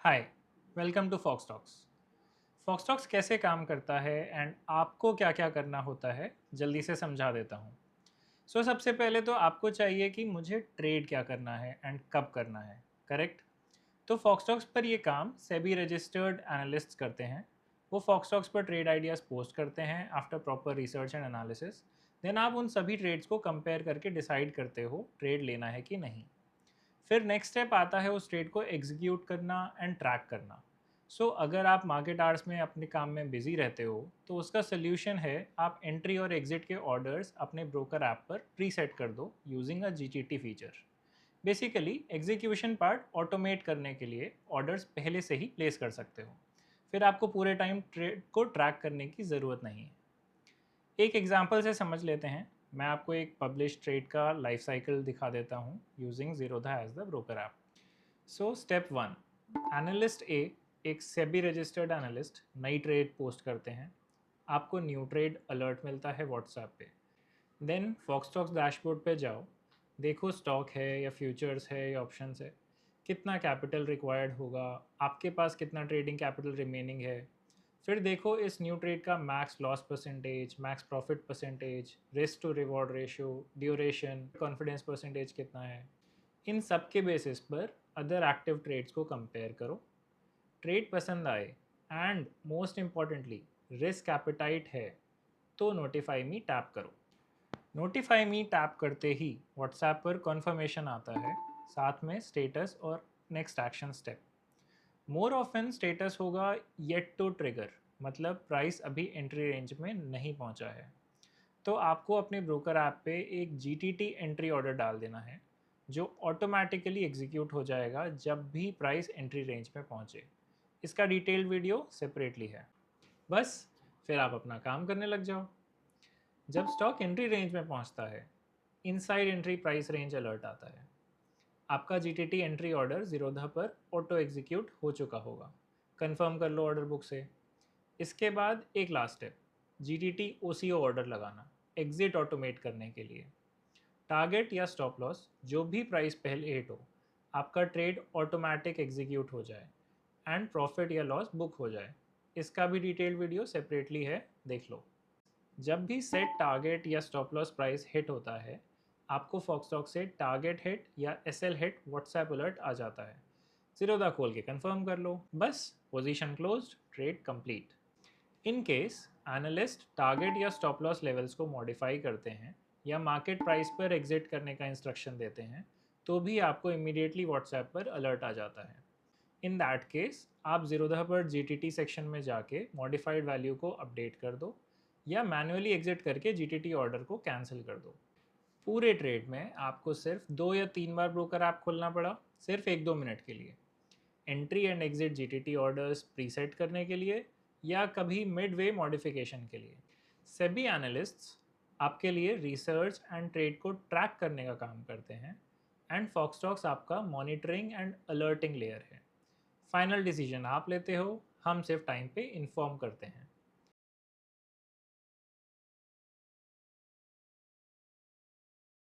Hi, welcome to Fox Talks. Fox Talks कैसे काम करता है एंड आपको क्या क्या करना होता है, जल्दी से समझा देता हूँ। सबसे पहले तो आपको चाहिए कि मुझे ट्रेड क्या करना है एंड कब करना है, करेक्ट? तो फॉक्स टॉक्स पर ये काम सेबी रजिस्टर्ड एनालिस्ट्स करते हैं। वो फॉक्स टॉक्स पर ट्रेड आइडियाज़ पोस्ट करते हैं after proper research and analysis. Then आप उन सभी ट्रेड्स को कंपेयर करके डिसाइड करते हो ट्रेड लेना है कि नहीं। फिर नेक्स्ट स्टेप आता है उस ट्रेड को एग्जीक्यूट करना एंड ट्रैक करना। अगर आप मार्केट आवर्स में अपने काम में बिजी रहते हो तो उसका सोल्यूशन है आप एंट्री और एग्जिट के ऑर्डर्स अपने ब्रोकर ऐप पर प्रीसेट कर दो using a GTT feature. Basically execution part automate करने के लिए ऑर्डर्स पहले से ही प्लेस कर सकते हो। फिर आपको पूरे टाइम ट्रेड को ट्रैक करने की ज़रूरत नहीं है। एक एग्जांपल से समझ लेते हैं। मैं आपको एक पब्लिश ट्रेड का लाइफ साइकिल दिखा देता हूँ using Zerodha as the broker app. Step one, analyst A, एक सेबी रजिस्टर्ड एनालिस्ट, नई ट्रेड पोस्ट करते हैं। आपको न्यू ट्रेड अलर्ट मिलता है व्हाट्सएप पे। देन फॉक्सटॉक्स डैशबोर्ड पे जाओ, देखो स्टॉक है या फ्यूचर्स है या ऑप्शंस है, कितना कैपिटल रिक्वायर्ड होगा, आपके पास कितना ट्रेडिंग कैपिटल रिमेनिंग है। फिर देखो इस न्यू ट्रेड का max loss percentage, max profit percentage, risk to reward ratio, duration, confidence percentage कितना है। इन सब के बेसिस पर अदर एक्टिव ट्रेड्स को कंपेयर करो। ट्रेड पसंद आए and most importantly risk appetite है तो नोटिफाई मी टैप करो। नोटिफाई मी टैप करते ही व्हाट्सएप पर कॉन्फर्मेशन आता है, साथ में स्टेटस और next action step. More often status होगा येट टू ट्रिगर, मतलब प्राइस अभी एंट्री रेंज में नहीं पहुंचा है। तो आपको अपने ब्रोकर ऐप पे एक जीटीटी एंट्री ऑर्डर डाल देना है, जो ऑटोमेटिकली एग्जीक्यूट हो जाएगा जब भी प्राइस एंट्री रेंज में पहुंचे। इसका डिटेल्ड वीडियो सेपरेटली है। बस फिर आप अपना काम करने लग जाओ। जब स्टॉक एंट्री रेंज में पहुंचता है, inside entry price range alert आता है। आपका जीटीटी एंट्री ऑर्डर जीरोधा पर ऑटो एग्जीक्यूट हो चुका होगा। कंफर्म कर लो ऑर्डर बुक से। इसके बाद एक last step, GTT OCO order लगाना, एग्जिट ऑटोमेट करने के लिए। टारगेट या स्टॉप लॉस जो भी प्राइस पहले हिट हो, आपका ट्रेड ऑटोमेटिक एग्जीक्यूट हो जाए एंड प्रॉफिट या लॉस बुक हो जाए। इसका भी डिटेल्ड वीडियो सेपरेटली है, देख लो। जब भी सेट टारगेट या स्टॉप लॉस प्राइस हिट होता है, आपको फॉक्सटॉक से टारगेट हिट या एसएल हिट व्हाट्सएप अलर्ट आ जाता है। जीरोधा खोल के कंफर्म कर लो, बस position closed, trade complete. In case analyst target या स्टॉप लॉस लेवल्स को मॉडिफाई करते हैं या मार्केट प्राइस पर एग्जिट करने का इंस्ट्रक्शन देते हैं, तो भी आपको इमीडिएटली व्हाट्सएप पर अलर्ट आ जाता है। इन दैट केस आप जीरोधा पर जीटीटी सेक्शन में जाके मॉडिफाइड वैल्यू को अपडेट कर दो या मैन्युअली एग्जिट करके जीटीटी ऑर्डर को कैंसिल कर दो। पूरे ट्रेड में आपको सिर्फ 2 या 3 बार ब्रोकर ऐप खोलना पड़ा, सिर्फ 1-2 मिनट के लिए। Entry and exit GTT orders preset करने के लिए या कभी मिड वे मॉडिफिकेशन के लिए। सेबी एनालिस्ट्स आपके लिए रिसर्च एंड ट्रेड को ट्रैक करने का काम करते हैं एंड फॉक्सटॉक्स आपका मॉनिटरिंग एंड अलर्टिंग लेयर है। फाइनल डिसीजन आप लेते हो, हम सिर्फ टाइम पे इन्फॉर्म करते हैं।